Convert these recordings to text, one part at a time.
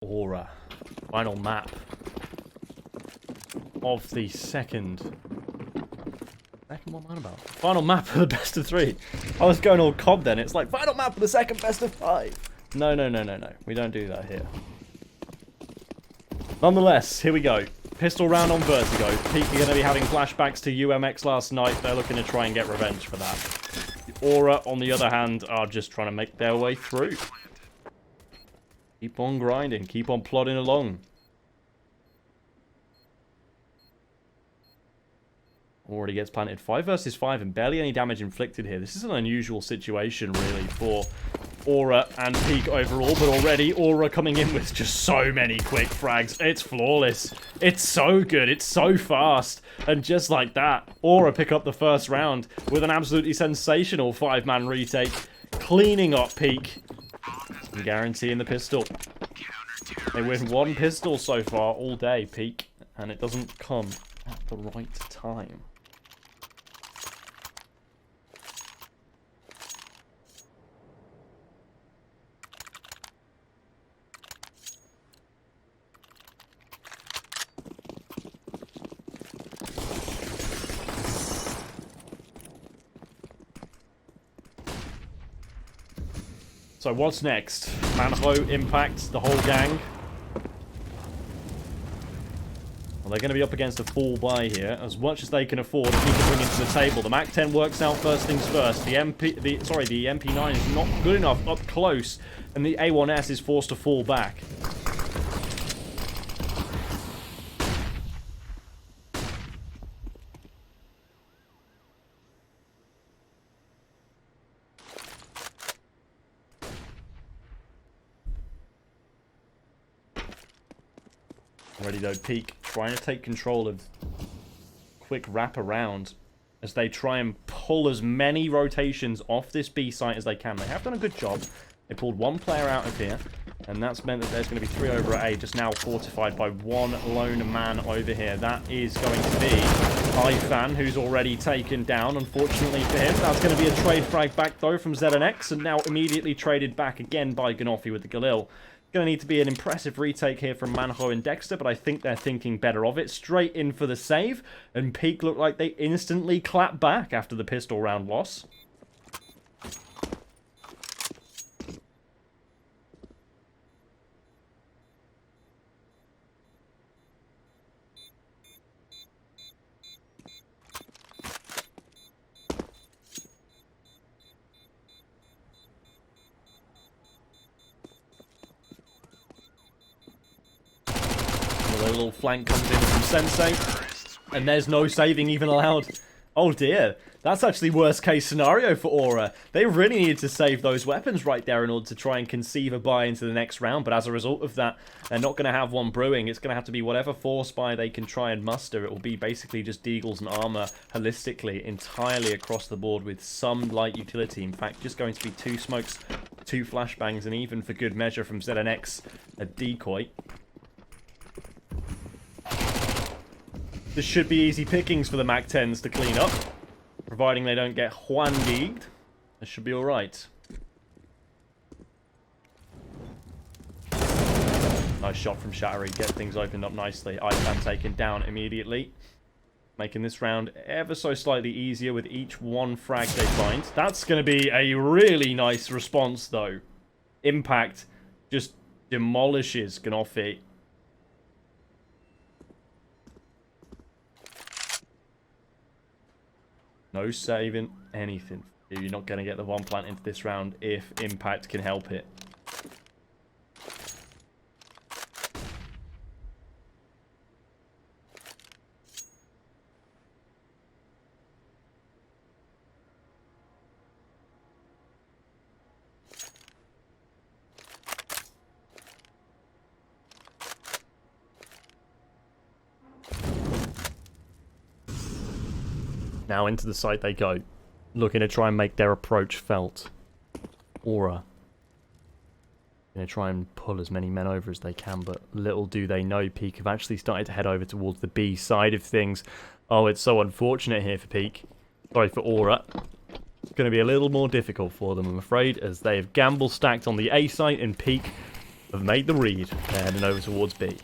Aura. Final map of the second what am I on about? Final map of the best of 3. I was going all COD then. It's like, final map of the second best of 5. No. We don't do that here. Nonetheless, here we go. Pistol round on Vertigo. Peak are going to be having flashbacks to UMX last night. They're looking to try and get revenge for that. The Aura, on the other hand, are just trying to make their way through. Keep on grinding. Keep on plodding along. Already gets planted. 5 versus 5 and barely any damage inflicted here. This is an unusual situation, really, for Aura and Peak overall. But already, Aura coming in with just so many quick frags. It's flawless. It's so good. It's so fast. And just like that, Aura pick up the first round with an absolutely sensational 5-man retake. Cleaning up Peak. And guaranteeing the pistol. They win 1 pistol so far all day, Peak. And it doesn't come at the right time. So what's next? Manho, Impact, the whole gang. Well, they're going to be up against a full buy here, as much as they can afford to keep bringing to the table. The MAC-10 works out first things first. The MP9 is not good enough up close, and the A1S is forced to fall back. Already though, Peak trying to take control of quick wrap around as they try and pull as many rotations off this B site as they can. They have done a good job. They pulled 1 player out of here, and that's meant that there's going to be 3 over at A, just now fortified by 1 lone man over here. That is going to be iFan, who's already taken down, unfortunately for him. That's going to be a trade frag back, though, from ZNX, and now immediately traded back again by Ganofi with the Galil. Going to need to be an impressive retake here from Manho and Dexter, but I think they're thinking better of it. Straight in for the save, and Peak look like they instantly clap back after the pistol round loss. A little flank comes in from Sensei, and there's no saving even allowed. Oh dear, that's actually worst case scenario for Aura. They really needed to save those weapons right there in order to try and conceive a buy into the next round, but as a result of that, they're not going to have one brewing. It's going to have to be whatever force buy they can try and muster. It will be basically just deagles and armor holistically, entirely across the board with some light utility. In fact, just going to be 2 smokes, 2 flashbangs, and even for good measure from ZNX, a decoy. This should be easy pickings for the MAC-10s to clean up. Providing they don't get Juan-geeged. This should be alright. Nice shot from Shattery. Get things opened up nicely. Ifan taken down immediately. Making this round ever so slightly easier with each 1 frag they find. That's going to be a really nice response, though. Impact just demolishes Ganofi. No saving anything. You're not going to get the 1 plant into this round if Impact can help it. Now into the site they go, looking to try and make their approach felt. Aura going to try and pull as many men over as they can, but little do they know Peak have actually started to head over towards the B side of things. Oh, it's so unfortunate here for Peak. Sorry, for Aura. It's going to be a little more difficult for them, I'm afraid, as they have gamble stacked on the A site, and Peak have made the read. They're heading over towards B.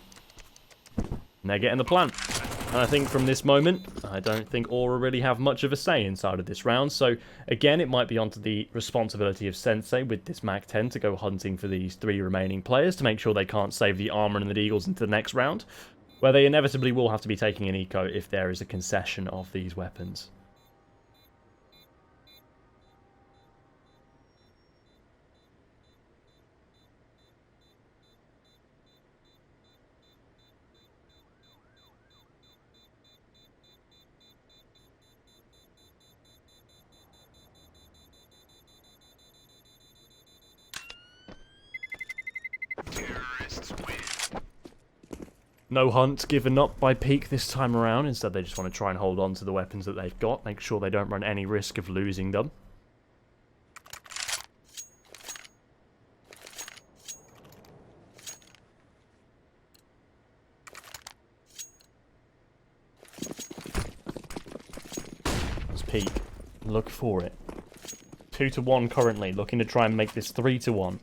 And they're getting the plant. And I think from this moment, I don't think Aura really have much of a say inside of this round. So, again, it might be onto the responsibility of Sensei with this Mach 10 to go hunting for these 3 remaining players to make sure they can't save the Armor and the Deagles into the next round, where they inevitably will have to be taking an eco if there is a concession of these weapons. No hunt given up by Peak this time around. Instead, they just want to try and hold on to the weapons that they've got. Make sure they don't run any risk of losing them. It's Peak. Look for it. 2-1 currently. Looking to try and make this 3-1.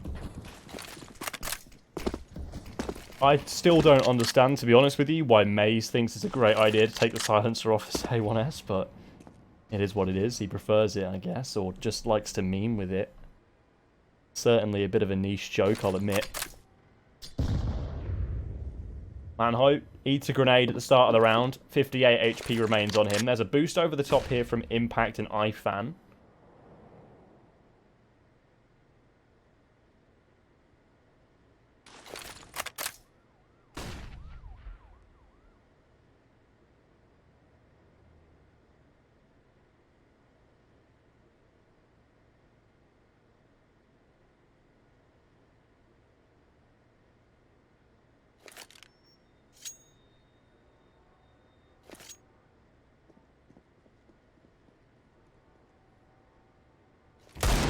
I still don't understand, to be honest with you, why Maze thinks it's a great idea to take the silencer off his A1S, but it is what it is. He prefers it, I guess, or just likes to meme with it. Certainly a bit of a niche joke, I'll admit. Manho eats a grenade at the start of the round. 58 HP remains on him. There's a boost over the top here from Impact and iFan.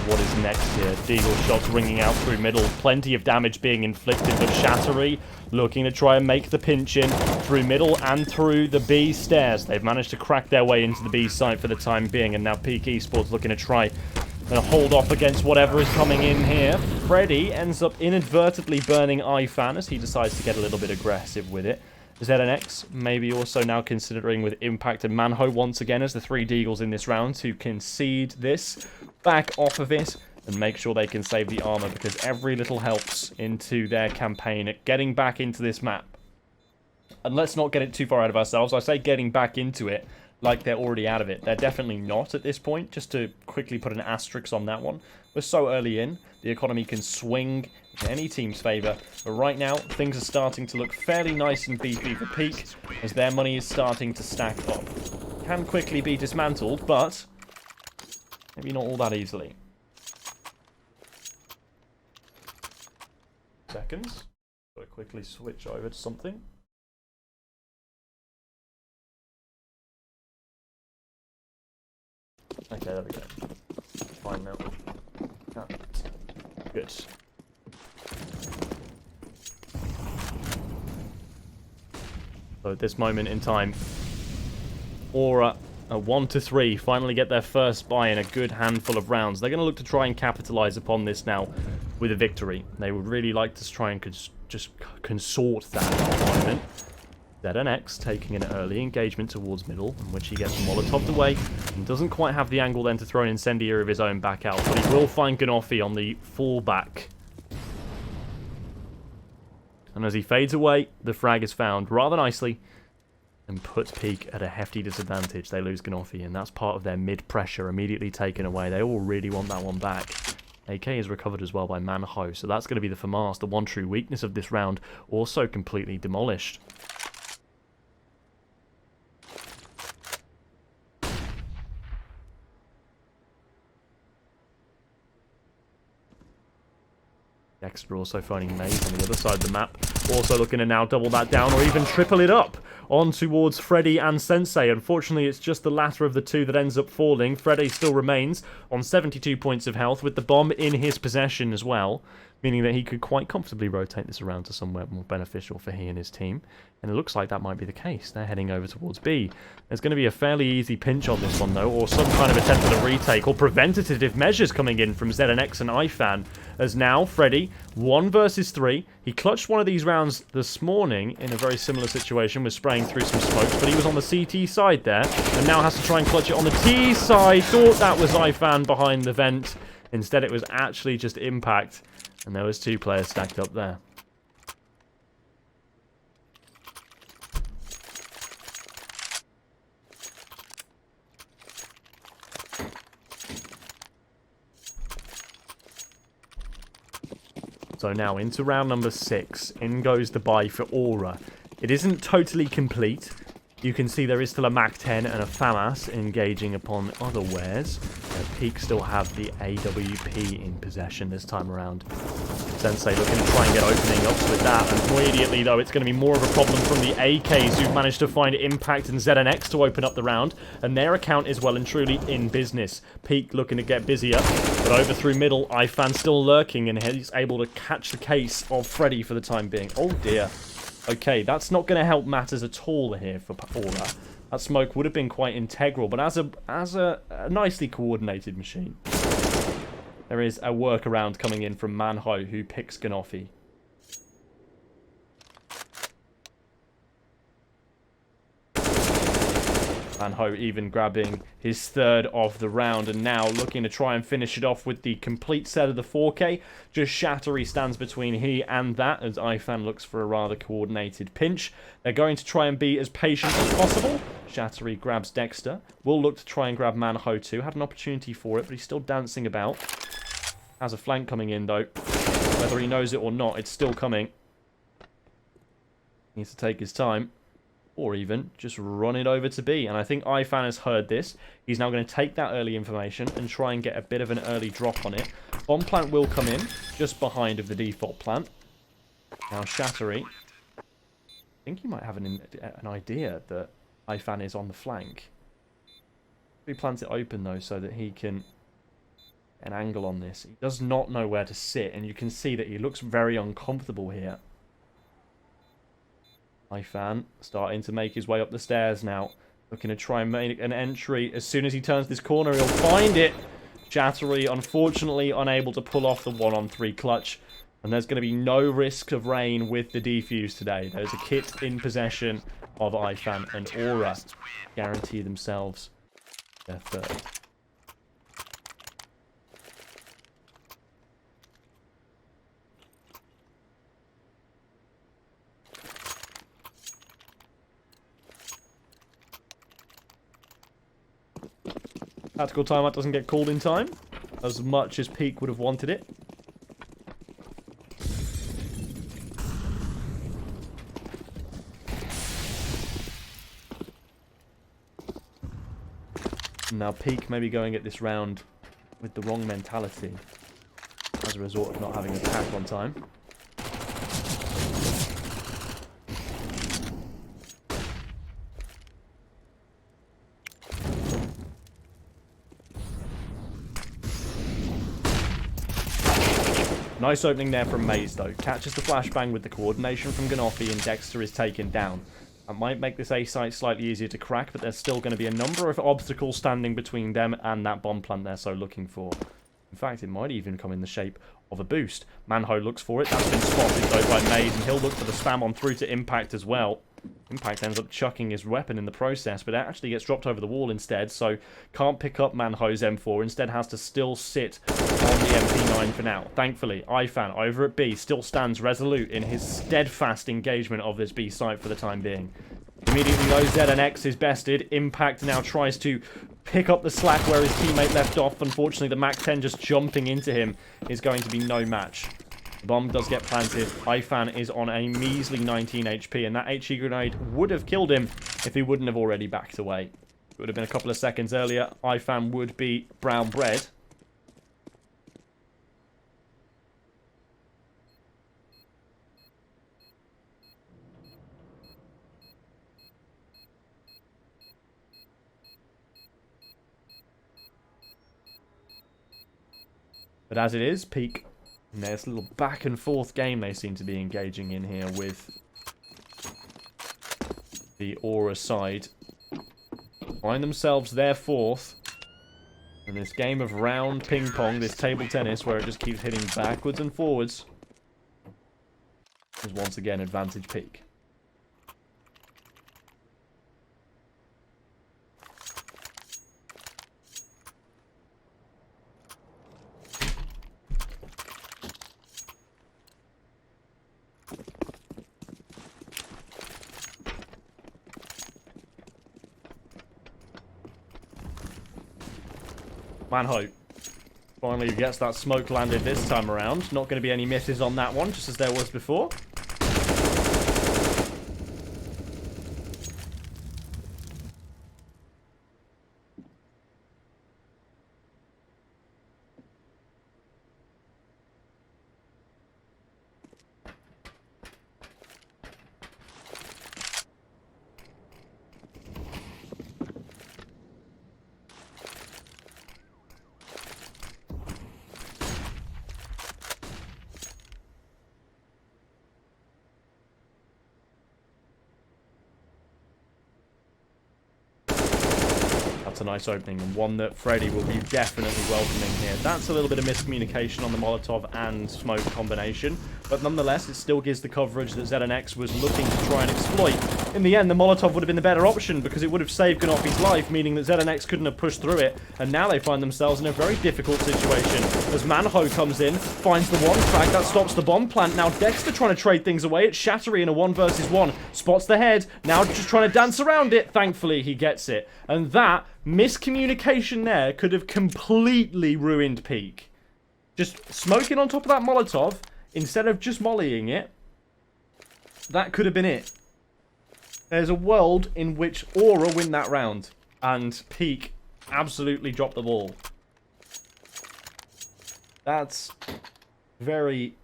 What is next here? Deagle shots ringing out through middle. Plenty of damage being inflicted, but Shattery looking to try and make the pinch in through middle and through the B stairs. They've managed to crack their way into the B site for the time being, and now Peak Esports looking to try and hold off against whatever is coming in here. Freddy ends up inadvertently burning iFan as he decides to get a little bit aggressive with it. ZNX maybe also now considering with Impact and Manho once again as the 3 Deagles in this round to concede this, back off of it, and make sure they can save the armor, because every little helps into their campaign at getting back into this map. And let's not get it too far out of ourselves. I say getting back into it like they're already out of it. They're definitely not at this point, just to quickly put an asterisk on that one. We're so early in, the economy can swing in any team's favour, but right now things are starting to look fairly nice and beefy for Peak as their money is starting to stack up. Can quickly be dismantled, but maybe not all that easily. Seconds. Gotta quickly switch over to something. Okay, there we go. Fine now. Oh, good. So at this moment in time, Aura, a 1-3, finally get their first buy in a good handful of rounds. They're going to look to try and capitalize upon this now with a victory. They would really like to try and just consort that at the moment. ZNX taking an early engagement towards middle, in which he gets Molotov'd away, and doesn't quite have the angle then to throw an incendiary of his own back out, but he will find Ganofi on the fallback. And as he fades away, the frag is found rather nicely, and puts Peak at a hefty disadvantage. They lose Ganofi, and that's part of their mid-pressure immediately taken away. They all really want that one back. AK is recovered as well by Manho, so that's going to be the FAMAS, the one true weakness of this round, also completely demolished. Dexter also finding Maze on the other side of the map. Also looking to now double that down or even triple it up on towards Freddy and Sensei. Unfortunately, it's just the latter of the two that ends up falling. Freddy still remains on 72 points of health with the bomb in his possession as well. meaning that he could quite comfortably rotate this around to somewhere more beneficial for he and his team. And it looks like that might be the case. They're heading over towards B. There's going to be a fairly easy pinch on this one, though, or some kind of attempt at a retake, or preventative measures coming in from ZNX and iFan. As now, Freddy, 1 versus 3. He clutched one of these rounds this morning in a very similar situation with spraying through some smokes, but he was on the CT side there, and now has to try and clutch it on the T side. Thought that was iFan behind the vent. Instead, it was actually just Impact, and there was 2 players stacked up there. So now into round number 6. In goes the buy for Aura. It isn't totally complete. You can see there is still a MAC-10 and a FAMAS engaging upon other wares. Peak still have the AWP in possession this time around. Sensei looking to try and get opening ups with that. And immediately, though, it's going to be more of a problem from the AKs who've managed to find Impact and ZNX to open up the round. And their account is well and truly in business. Peak looking to get busier. But over through middle, iFan still lurking. And he's able to catch the case of Freddy for the time being. Oh, dear. Okay, that's not going to help matters at all here for Aura. That smoke would have been quite integral, but as a nicely coordinated machine. There is a workaround coming in from Manho, who picks Ganofi. Manho even grabbing his 3rd of the round, and now looking to try and finish it off with the complete set of the 4K. Just Shattery stands between he and that, as iFan looks for a rather coordinated pinch. They're going to try and be as patient as possible. Shattery grabs Dexter. Will look to try and grab Manho too. Had an opportunity for it, but he's still dancing about. Has a flank coming in, though. Whether he knows it or not, it's still coming. Needs to take his time. Or even just run it over to B. And I think iFan has heard this. He's now going to take that early information and try and get a bit of an early drop on it. Bomb plant will come in just behind of the default plant. Now Shattery. I think he might have an idea that iFan is on the flank. He plants it open though so that he can get an angle on this. He does not know where to sit, and you can see that he looks very uncomfortable here. iFan starting to make his way up the stairs now. Looking to try and make an entry. As soon as he turns this corner, he'll find it. Shattery, unfortunately, unable to pull off the 1-on-3 clutch. And there's going to be no risk of rain with the defuse today. There's a kit in possession of iFan, and Aura guarantee themselves their 3rd. Tactical timeout doesn't get called in time, as much as Peak would have wanted it. Now Peak may be going at this round with the wrong mentality as a result of not having attack on time. Nice opening there from Maze, though. Catches the flashbang with the coordination from Ganofi, and Dexter is taken down. That might make this A site slightly easier to crack, but there's still going to be a number of obstacles standing between them and that bomb plant they're so looking for. In fact, it might even come in the shape of a boost. Manho looks for it. That's been spotted, though, by Maze, and he'll look for the spam on through to Impact as well. Impact ends up chucking his weapon in the process, but it actually gets dropped over the wall instead, so can't pick up Manho's M4. Instead has to still sit on the MP9 for now. Thankfully, iFan over at B still stands resolute in his steadfast engagement of this B site for the time being. Immediately though, ZNX is bested. Impact now tries to pick up the slack where his teammate left off. Unfortunately, the MAC-10 just jumping into him is going to be no match. The bomb does get planted. iFan is on a measly 19 HP, and that HE grenade would have killed him if he wouldn't have already backed away. It would have been a couple of seconds earlier. iFan would be brown bread. But as it is, Peak And there's a little back and forth game they seem to be engaging in here with the Aura side. Find themselves their fourth. And this game of round ping pong, this table tennis where it just keeps hitting backwards and forwards, is once again advantage Peak. Manhope finally gets that smoke landed this time around. Not going to be any misses on that one, just as there was before. That's a nice opening, and one that Freddy will be definitely welcoming here. That's a little bit of miscommunication on the Molotov and smoke combination, but nonetheless, it still gives the coverage that ZNX was looking to try and exploit. In the end, the Molotov would have been the better option, because it would have saved Ganofi's life, meaning that ZNX couldn't have pushed through it, and now they find themselves in a very difficult situation. As Manho comes in, finds the one frag, that stops the bomb plant. Now Dexter trying to trade things away. It's Shattery in a 1 versus 1. Spots the head, now just trying to dance around it. Thankfully, he gets it. And that miscommunication there could have completely ruined Peak. Just smoking on top of that Molotov, instead of just mollying it, that could have been it. There's a world in which Aura win that round, and Peak absolutely drop the ball. That's very,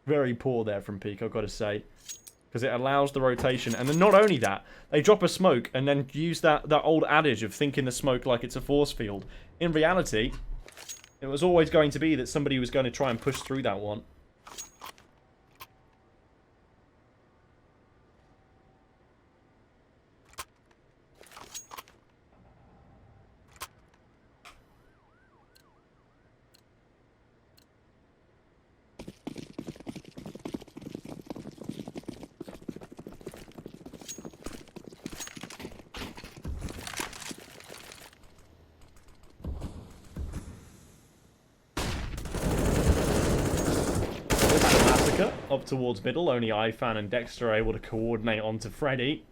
very poor there from Peak, I've got to say. Because it allows the rotation. And then not only that, they drop a smoke and then use that old adage of thinking the smoke like it's a force field. In reality, it was always going to be that somebody was going to try and push through that one. Up towards middle, only iFan and Dexter are able to coordinate onto Freddy.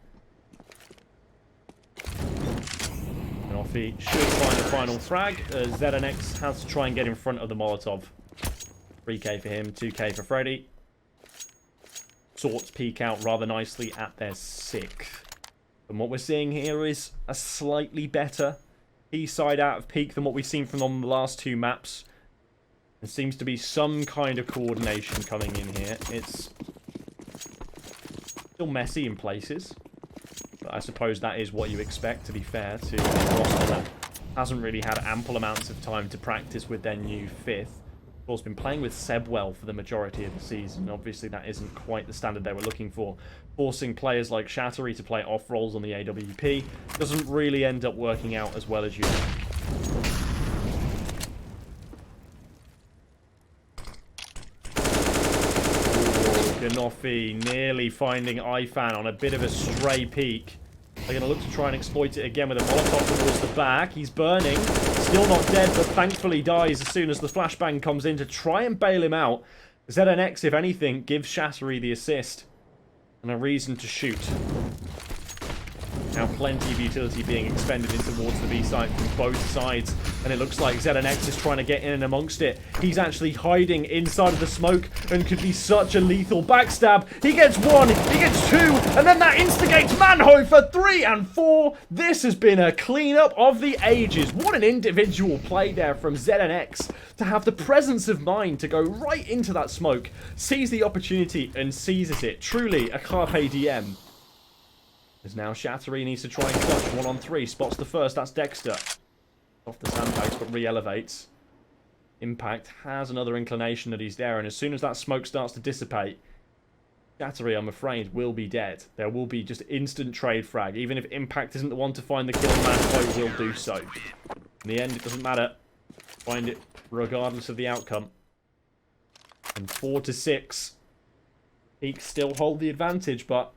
And off he should find the final frag. ZNX has to try and get in front of the Molotov. 3k for him, 2k for Freddy. Sorts Peak out rather nicely at their 6th. And what we're seeing here is a slightly better B-side out of Peak than what we've seen from on the last 2 maps. There seems to be some kind of coordination coming in here. It's still messy in places, but I suppose that is what you expect, to be fair, to a roster that hasn't really had ample amounts of time to practice with their new 5th. Of course, been playing with Sebwell for the majority of the season. Obviously, that isn't quite the standard they were looking for. Forcing players like Shattery to play off roles on the AWP doesn't really end up working out as well as you'd like. Ganofi nearly finding iFan on a bit of a stray Peak. They're going to look to try and exploit it again with a Molotov towards the back. He's burning. Still not dead, but thankfully dies as soon as the flashbang comes in to try and bail him out. ZNX, if anything, gives Shattery the assist and a reason to shoot. Now plenty of utility being expended in towards the B site from both sides, and it looks like ZNX is trying to get in and amongst it. He's actually hiding inside of the smoke and could be such a lethal backstab. He gets 1, he gets 2, and then that instigates Manho for 3 and 4. This has been a cleanup of the ages. What an individual play there from ZNX to have the presence of mind to go right into that smoke, sees the opportunity and seizes it. Truly a carpe diem. As now Shattery needs to try and clutch 1-on-3. Spots the first. That's Dexter. Off the sandbags, but re-elevates. Impact has another inclination that he's there, and as soon as that smoke starts to dissipate, Chattery, I'm afraid, will be dead. There will be just instant trade frag. Even if Impact isn't the one to find the kill, Manho will do so. In the end, it doesn't matter. Find it regardless of the outcome. And 4-6. Peak still hold the advantage, but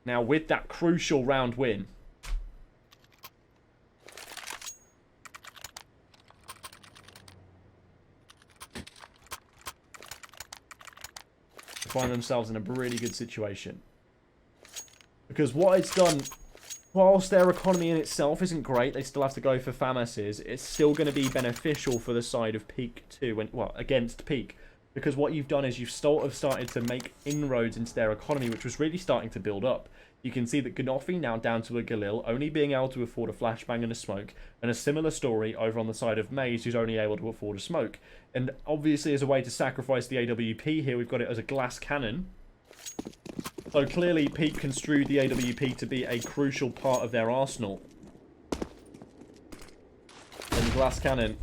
now with that crucial round win, find themselves in a really good situation. Because what it's done, whilst their economy in itself isn't great, they still have to go for FAMASs, it's still going to be beneficial for the side of Peak too, well, against Peak. Because what you've done is you've sort of started to make inroads into their economy, which was really starting to build up. You can see that Ganofi now down to a Galil, only being able to afford a flashbang and a smoke. And a similar story over on the side of Maze, who's only able to afford a smoke. And obviously as a way to sacrifice the AWP here, we've got it as a glass cannon. So clearly Peak construed the AWP to be a crucial part of their arsenal. And glass cannon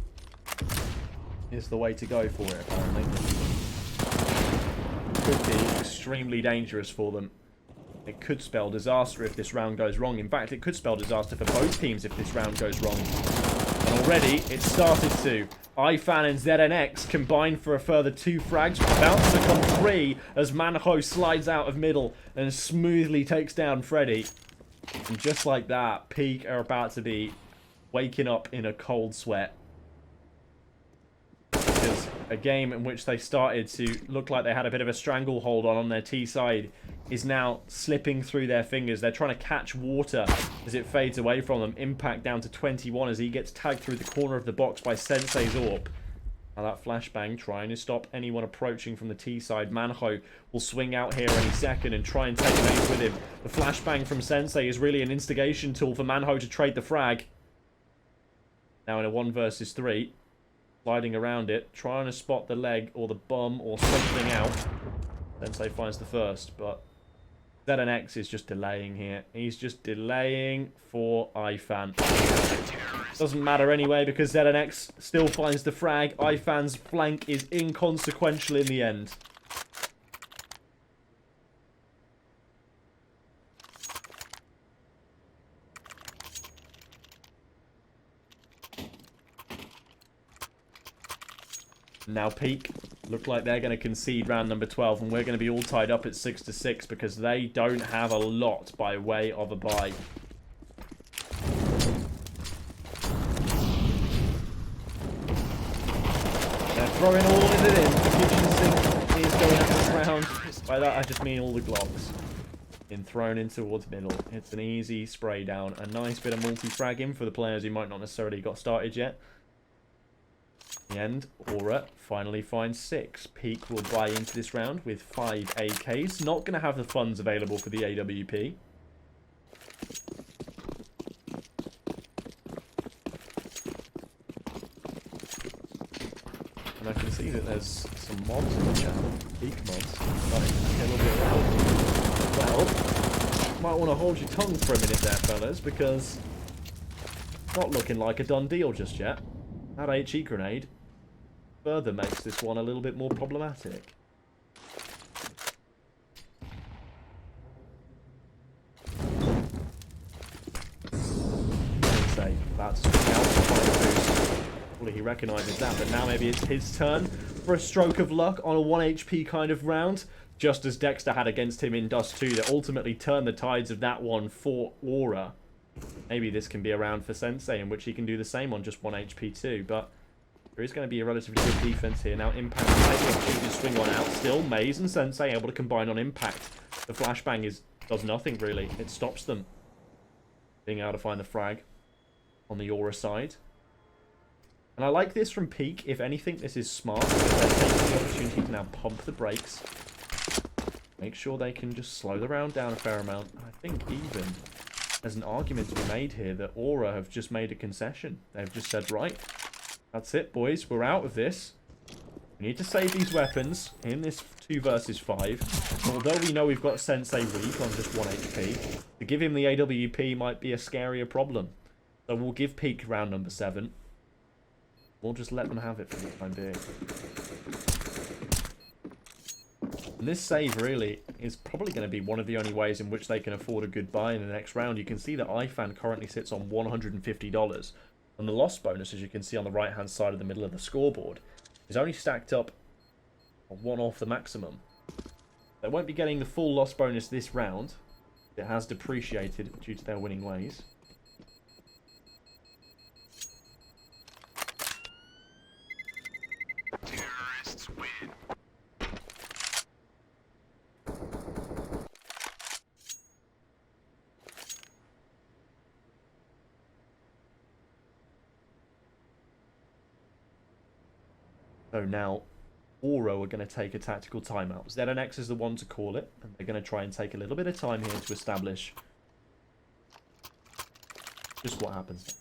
is the way to go for it, apparently. Could be extremely dangerous for them. It could spell disaster if this round goes wrong. In fact, it could spell disaster for both teams if this round goes wrong. And already, it started to. iFan and ZNX combine for a further 2 frags. About to become 3 as Manho slides out of middle and smoothly takes down Freddy. And just like that, Peak are about to be waking up in a cold sweat. Because a game in which they started to look like they had a bit of a stranglehold on their T side is now slipping through their fingers. They're trying to catch water as it fades away from them. Impact down to 21 as he gets tagged through the corner of the box by Sensei's AWP. Now that flashbang trying to stop anyone approaching from the T side. Manho will swing out here any second and try and take Maze with him. The flashbang from Sensei is really an instigation tool for Manho to trade the frag. Now in a 1 versus 3. Sliding around it, trying to spot the leg or the bum or something out. Sensei finds the first, but ZNX is just delaying here. He's just delaying for iFan. Doesn't matter anyway because ZNX still finds the frag. iFan's flank is inconsequential in the end. Now Peak look like they're going to concede round number 12, and we're going to be all tied up at 6-6 because they don't have a lot by way of a buy. They're throwing all of it in. The kitchen sink is going up this round. By that I just mean all the Glocks. Been thrown in towards middle. It's an easy spray down. A nice bit of multi-fragging for the players who might not necessarily got started yet. In the end, Aura finally finds 6. Peak will buy into this round with 5 AKs. Not going to have the funds available for the AWP. And I can see that there's some mobs in the channel. Peak mobs. Starting to get a little bit around. Well, might want to hold your tongue for a minute there, fellas, because it's not looking like a done deal just yet. That HE grenade further makes this one a little bit more problematic. Say that's well, he recognises that, but now maybe it's his turn for a stroke of luck on a 1 HP kind of round, just as Dexter had against him in Dust 2 that ultimately turned the tides of that one for Aura. Maybe this can be a round for Sensei in which he can do the same on just 1 HP too, but there is going to be a relatively good defense here. Now Impact taking the opportunity to swing one out. Still, Maze and Sensei able to combine on Impact. The flashbang does nothing really. It stops them being able to find the frag on the Aura side. And I like this from Peak. If anything, this is smart because they're taking the opportunity to now pump the brakes. Make sure they can just slow the round down a fair amount. I think even there's an argument to be made here that Aura have just made a concession. They've just said, right, that's it, boys. We're out of this. We need to save these weapons in this 2 versus 5. Although we know we've got Sensei weak on just 1 HP, to give him the AWP might be a scarier problem. So we'll give Peak round number 7. We'll just let them have it for the time being. And this save, really, is probably going to be one of the only ways in which they can afford a good buy in the next round. You can see that IFAN currently sits on $150. And the loss bonus, as you can see on the right-hand side of the middle of the scoreboard, is only stacked up one off the maximum. They won't be getting the full loss bonus this round. It has depreciated due to their winning ways. Terrorists win. So now, Oro are going to take a tactical timeout. ZNX is the one to call it, and they're going to try and take a little bit of time here to establish just what happens.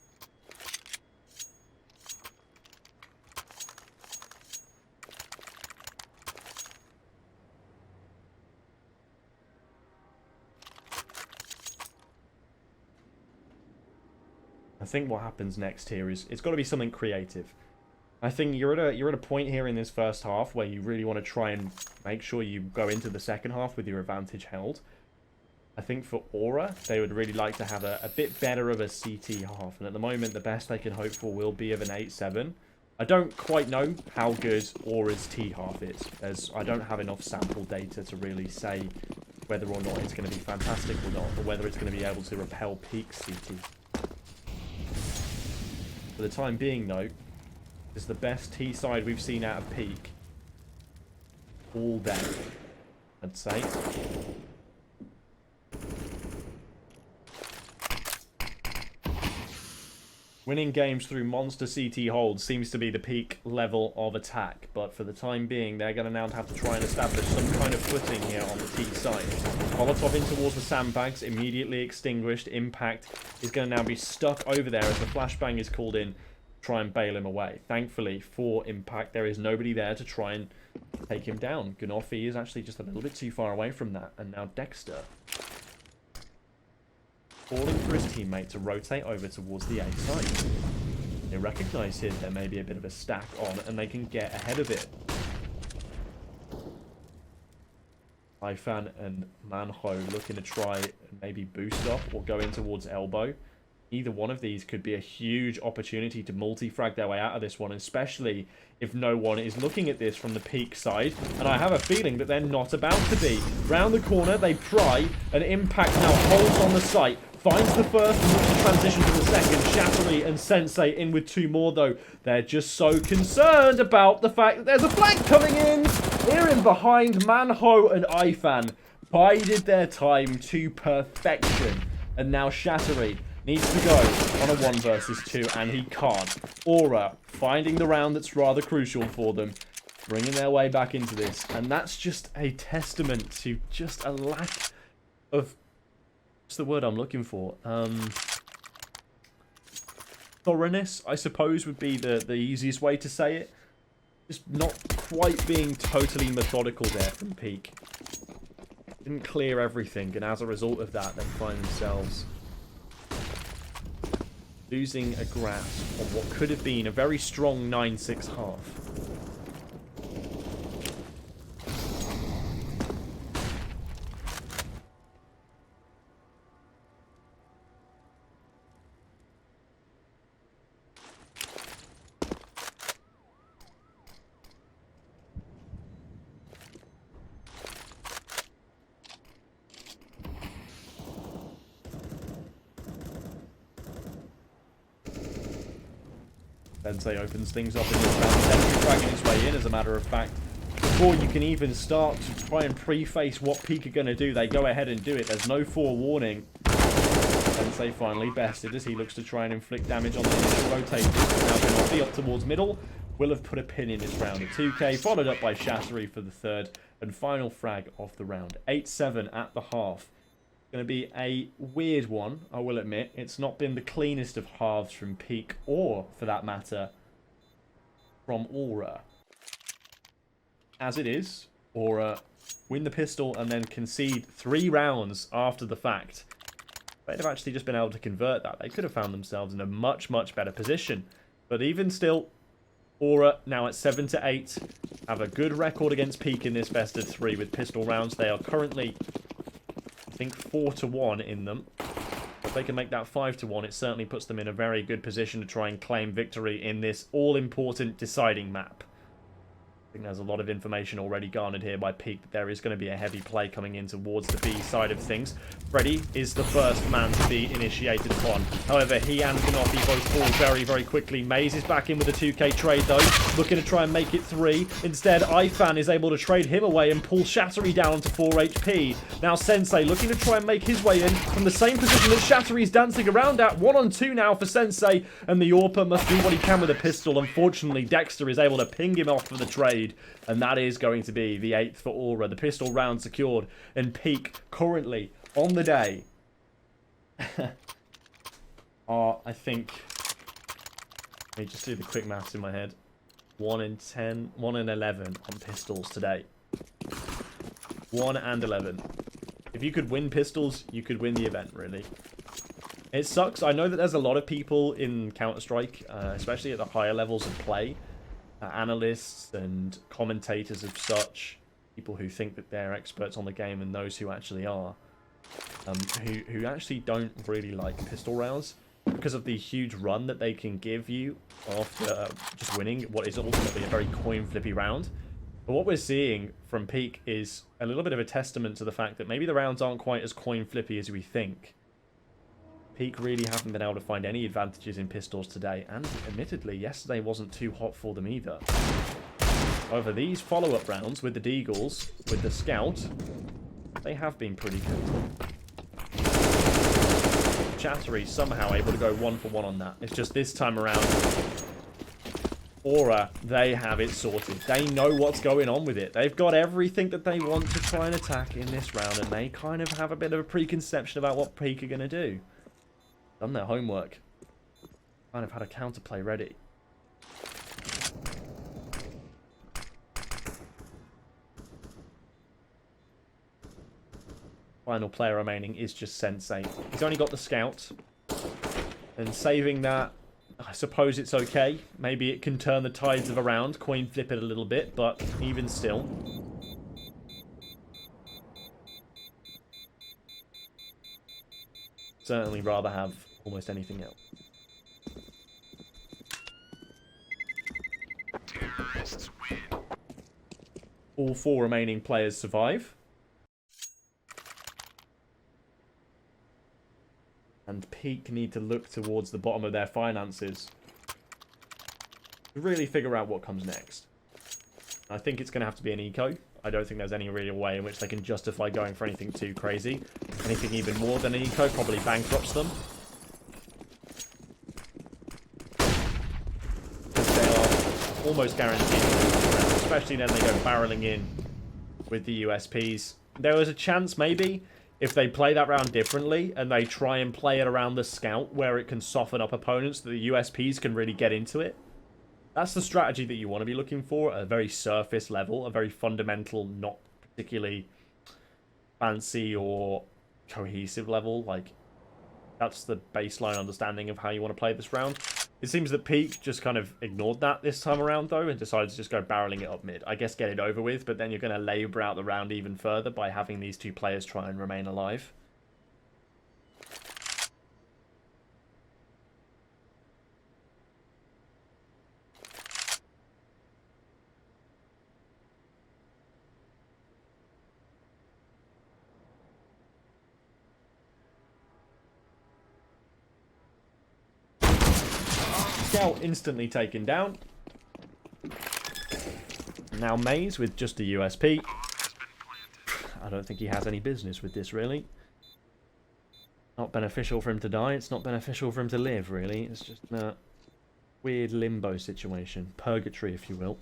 I think what happens next here is it's got to be something creative. I think you're at a point here in this first half where you really want to try and make sure you go into the second half with your advantage held. I think for Aura, they would really like to have a bit better of a CT half, and at the moment the best they can hope for will be of an 8-7. I don't quite know how good Aura's T half is, as I don't have enough sample data to really say whether or not it's going to be fantastic or not, or whether it's going to be able to repel peak CT. For the time being, though, is the best T side we've seen out of peak all day, I'd say. Winning games through monster CT holds seems to be the peak level of attack, but for the time being, they're going to now have to try and establish some kind of footing here on the T side. Molotov in towards the sandbags, immediately extinguished. Impact is going to now be stuck over there as the flashbang is called in. Try and bail him away. Thankfully, for Impact, there is nobody there to try and take him down. Ganofi is actually just a little bit too far away from that, and now Dexter calling for his teammate to rotate over towards the A side. They recognise here there may be a bit of a stack on, and they can get ahead of it. Ifan and Manho looking to try and maybe boost up or go in towards elbow. Either one of these could be a huge opportunity to multi-frag their way out of this one, especially if no one is looking at this from the peak side. And I have a feeling that they're not about to be. Round the corner, they pry, and Impact now holds on the site. Finds the first and looks to transition to the second. Shattery and Sensei in with two more, though. They're just so concerned about the fact that there's a flank coming in. Here in behind, Manho and Ifan bided their time to perfection. And now Shattery needs to go on a 1 versus 2, and he can't. Aura finding the round that's rather crucial for them, bringing their way back into this. And that's just a testament to just a lack of... what's the word I'm looking for? Thoroughness, I suppose, would be the easiest way to say it. Just not quite being totally methodical there from peak. Didn't clear everything, and as a result of that, they find themselves losing a grasp on what could have been a very strong 9-6 half. Sensei opens things up in this round. Sensei dragging his way in, as a matter of fact. Before you can even start to try and preface what Peak are going to do, they go ahead and do it. There's no forewarning. Sensei finally bested as he looks to try and inflict damage on the initial rotation. Now going to be up towards middle. Will have put a pin in this round. A 2k, followed up by Shattery for the third and final frag of the round. 8-7 at the half. Going to be a weird one, I will admit. It's not been the cleanest of halves from Peak, or, for that matter, from Aura. As it is, Aura win the pistol and then concede 3 rounds after the fact. They'd have actually just been able to convert that. They could have found themselves in a much, much better position. But even still, Aura now at 7-8. Have a good record against Peak in this best of 3 with pistol rounds. They are currently, I think, 4-1 in them. If they can make that 5-1, it certainly puts them in a very good position to try and claim victory in this all-important deciding map. I think there's a lot of information already garnered here by Peak that there is going to be a heavy play coming in towards the B side of things. Freddy is the first man to be initiated upon. However, he and Ganofi both fall very, very quickly. Maze is back in with a 2k trade, though, looking to try and make it 3. Instead, Ifan is able to trade him away and pull Shattery down to 4 HP. Now, Sensei looking to try and make his way in from the same position that Shattery's dancing around at. 1-on-2 now for Sensei, and the Orpa must do what he can with a pistol. Unfortunately, Dexter is able to ping him off for the trade. And that is going to be the 8th for Aura. The pistol round secured. And Peak currently on the day are, I think... Let me just do the quick maths in my head. 1 in 10, 1 in 11 on pistols today. 1 and 11. If you could win pistols, you could win the event, really. It sucks. I know that there's a lot of people in Counter-Strike, especially at the higher levels of play, analysts and commentators of such, people who think that they're experts on the game and those who actually are, who actually don't really like pistol rounds because of the huge run that they can give you after just winning what is ultimately a very coin flippy round. But what we're seeing from Peak is a little bit of a testament to the fact that maybe the rounds aren't quite as coin flippy as we think. Peak really haven't been able to find any advantages in pistols today, and admittedly, yesterday wasn't too hot for them either. However, these follow-up rounds with the Deagles, with the Scout, they have been pretty good. Chattery somehow able to go 1-for-1 on that. It's just this time around, Aura, they have it sorted. They know what's going on with it. They've got everything that they want to try and attack in this round, and they kind of have a bit of a preconception about what Peak are going to do. Done their homework. Kind of had a counterplay ready. Final player remaining is just Sensei. He's only got the Scout. And saving that, I suppose it's okay. Maybe it can turn the tides of a round, coin flip it a little bit, but even still. Certainly rather have almost anything else. Terrorists win. All 4 remaining players survive. And Peak need to look towards the bottom of their finances to really figure out what comes next. I think it's going to have to be an eco. I don't think there's any real way in which they can justify going for anything too crazy. Anything even more than an eco probably bankrupts them. Because they are almost guaranteed, especially then they go barreling in with the USPs. There was a chance maybe if they play that round differently and they try and play it around the Scout where it can soften up opponents, that the USPs can really get into it. That's the strategy that you want to be looking for at a very surface level, a very fundamental, not particularly fancy or cohesive level. Like, that's the baseline understanding of how you want to play this round. It seems that Peak just kind of ignored that this time around, though, and decided to just go barreling it up mid. I guess get it over with, but then you're going to labour out the round even further by having these 2 players try and remain alive. Scout instantly taken down. Now Maze with just a USP. I don't think he has any business with this, really. Not beneficial for him to die. It's not beneficial for him to live, really. It's just a weird limbo situation. Purgatory, if you will.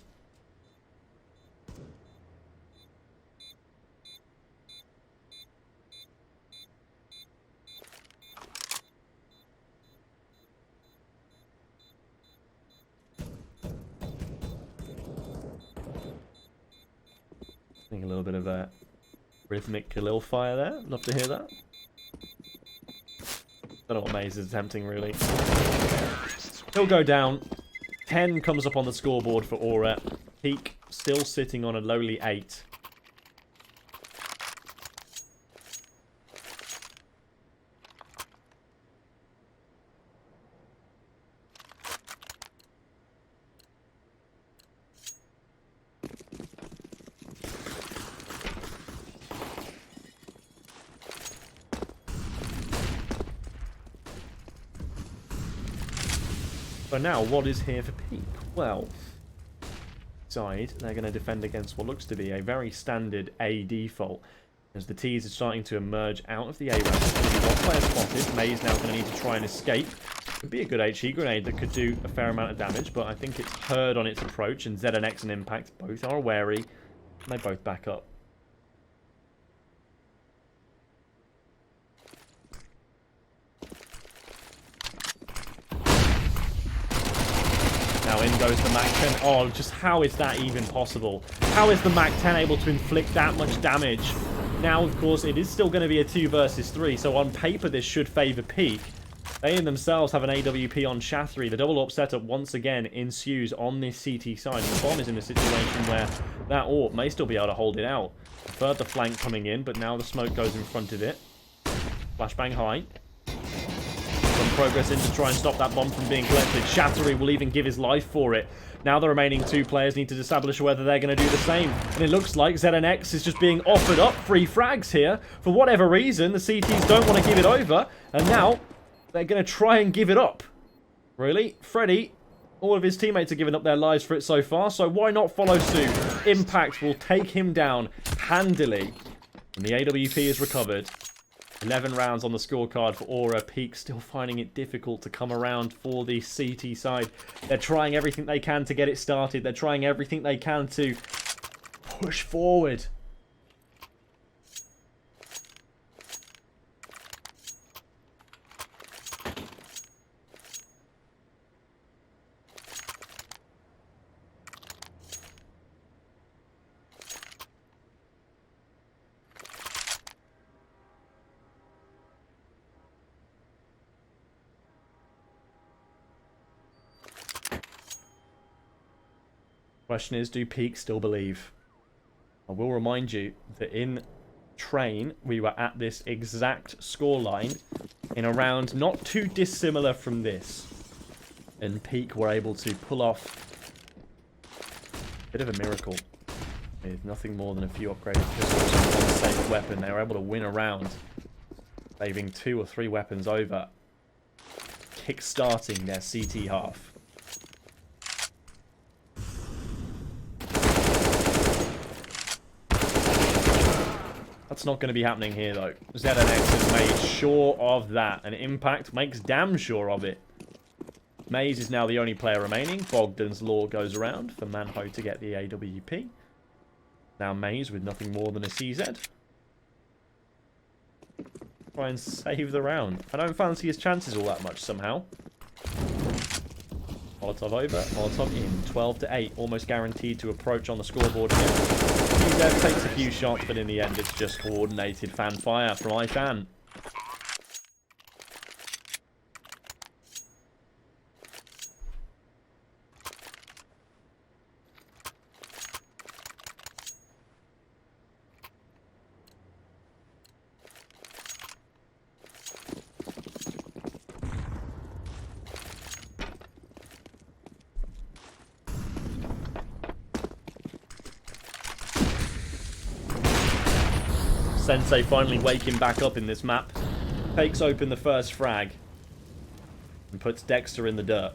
A little bit of a rhythmic Khalil fire there. Love to hear that. Don't know what Maze is attempting, really. He'll go down. 10 comes up on the scoreboard for Aura. Peak still sitting on a lowly 8. So now, what is here for Peak? Well, side, they're going to defend against what looks to be a very standard A default. As the T's are starting to emerge out of the A round. One player spotted. May's now going to need to try and escape. Could be a good HE grenade that could do a fair amount of damage, but I think it's heard on its approach, and ZNX and Impact both are wary, and they both back up. Now in goes the MAC-10. Oh, just how is that even possible? How is the MAC-10 able to inflict that much damage? Now, of course, it is still going to be a 2 versus 3, so on paper this should favour Peak. They in themselves have an AWP on Shattery. The double AWP setup once again ensues on this CT side. And the bomb is in a situation where that AWP may still be able to hold it out. A further flank coming in, but now the smoke goes in front of it. Flashbang high. Some progress in to try and stop that bomb from being collected. Shattery will even give his life for it. Now the remaining 2 players need to establish whether they're going to do the same. And it looks like ZNX is just being offered up free frags here. For whatever reason, the CTs don't want to give it over. And now they're going to try and give it up. Really? Freddy, all of his teammates are giving up their lives for it so far, so why not follow suit? Impact will take him down handily. And the AWP is recovered. 11 rounds on the scorecard for Aura. Peak still finding it difficult to come around for the CT side. They're trying everything they can to get it started. They're trying everything they can to push forward. Question is, do Peak still believe? I will remind you that in Train, we were at this exact scoreline in a round not too dissimilar from this. And Peak were able to pull off a bit of a miracle. With nothing more than a few upgraded pistols and one safe weapon. They were able to win a round, saving 2 or 3 weapons over, kick-starting their CT half. That's not going to be happening here, though. ZNX has made sure of that, and Impact makes damn sure of it. Maze is now the only player remaining. Bogdan's Law goes around for Manho to get the AWP. Now Maze with nothing more than a CZ. Try and save the round. I don't fancy his chances all that much somehow. Molotov over, Molotov in. 12-8, almost guaranteed to approach on the scoreboard here. CZ takes a few shots, but in the end it's just coordinated fanfire from iFan. Sensei finally waking back up in this map. Takes open the first frag. And puts Dexter in the dirt.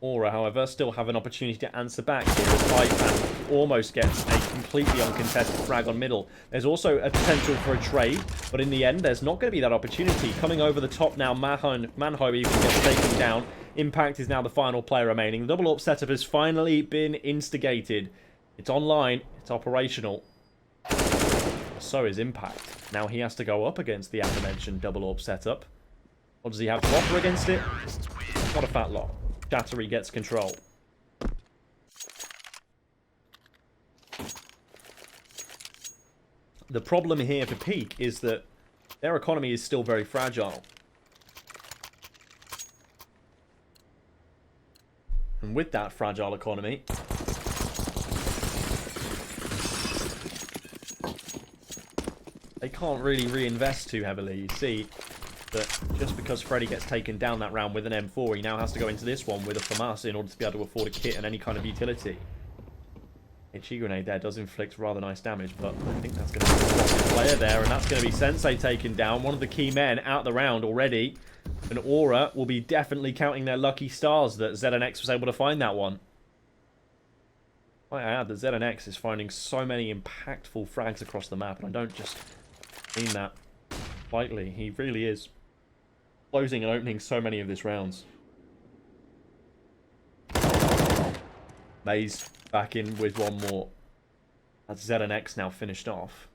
Aura, however, still have an opportunity to answer back here as iFan almost gets a completely uncontested frag on middle. There's also a potential for a trade, but in the end, there's not going to be that opportunity. Coming over the top now, Manho even gets taken down. Impact is now the final player remaining. The double AWP setup has finally been instigated. It's online. It's operational. So is Impact. Now he has to go up against the aforementioned double AWP setup. What does he have to offer against it? Not a fat lot. Shattery gets control. The problem here for Peak is that their economy is still very fragile. And with that fragile economy, they can't really reinvest too heavily. You see that just because Freddy gets taken down that round with an M4, he now has to go into this one with a FAMAS in order to be able to afford a kit and any kind of utility. Itchy grenade there does inflict rather nice damage, but I think that's going to be a player there, and that's going to be Sensei taken down. One of the key men out the round already. And Aura will be definitely counting their lucky stars that ZNX was able to find that one. Might I add that ZNX is finding so many impactful frags across the map, and I don't just mean that lightly. He really is closing and opening so many of these rounds. Maze back in with one more. That's ZNX now finished off.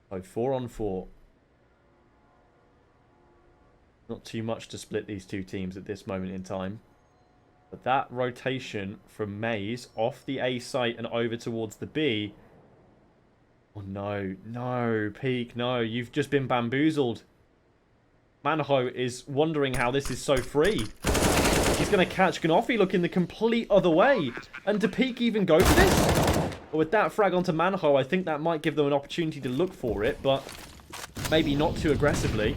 So 4 on 4. Not too much to split these two teams at this moment in time. But that rotation from Maze off the A site and over towards the B. Oh no, no, Peak, no, you've just been bamboozled. Manho is wondering how this is so free. He's going to catch Ganoffy looking the complete other way. And do Peak even go for this? Well, with that frag onto Manho, I think that might give them an opportunity to look for it, but maybe not too aggressively.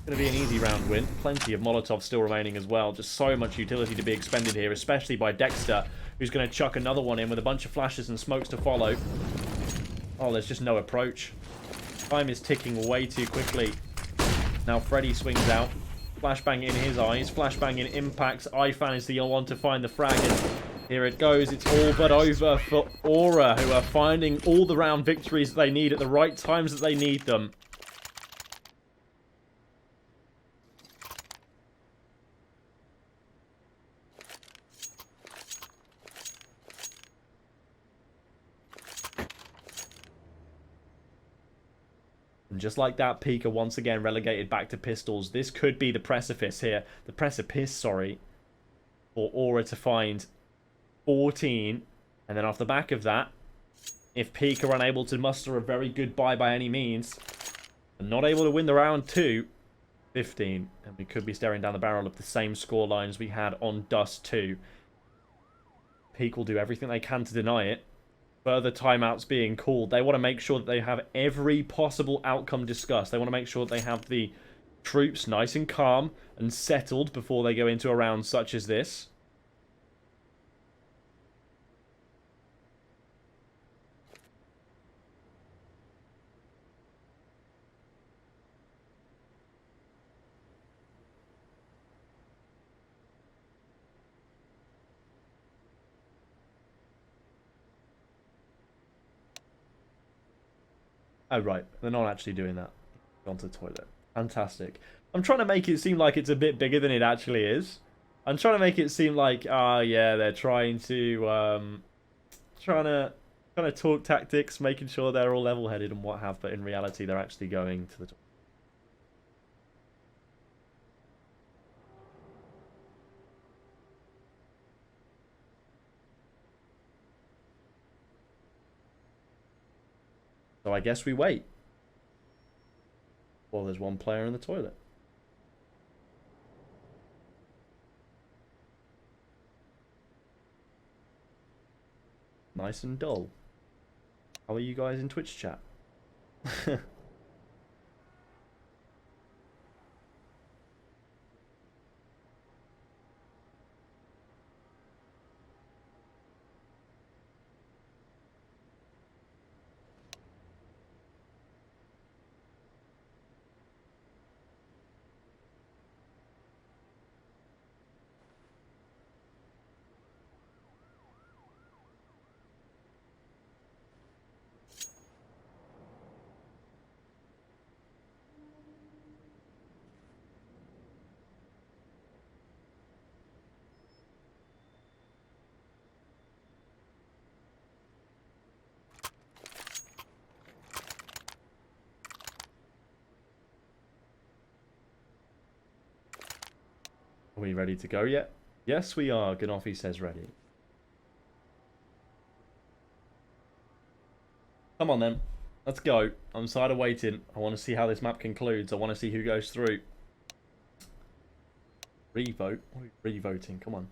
Going to be an easy round win. Plenty of Molotov still remaining as well. Just so much utility to be expended here, especially by Dexter, who's going to chuck another one in with a bunch of flashes and smokes to follow. Oh, there's just no approach. Time is ticking way too quickly. Now Freddy swings out. Flashbang in his eyes. Flashbang in impacts. iFan is the one to find the frag. And here it goes. It's all but over for Aura, who are finding all the round victories that they need at the right times that they need them. And just like that, Peak are once again relegated back to pistols. This could be the precipice here. The precipice, sorry. For Aura to find 14. And then off the back of that, if Peak are unable to muster a very good buy by any means, and not able to win the round 2, 15. And we could be staring down the barrel of the same score lines we had on Dust 2. Peak will do everything they can to deny it. Further timeouts being called. They want to make sure that they have every possible outcome discussed. They want to make sure that they have the troops nice and calm and settled before they go into a round such as this. Oh, right. They're not actually doing that. Gone to the toilet. Fantastic. I'm trying to make it seem like it's a bit bigger than it actually is. I'm trying to make it seem like, yeah, they're trying to, trying to talk tactics, making sure they're all level-headed and what have, but in reality, they're actually going to the toilet. So I guess we wait. Well, there's one player in the toilet. Nice and dull. How are you guys in Twitch chat? Are we ready to go yet? Yes, we are. Ganoffy says ready. Come on then. Let's go. I'm tired of waiting. I want to see how this map concludes. I want to see who goes through. Revote? What are we revoting? Come on.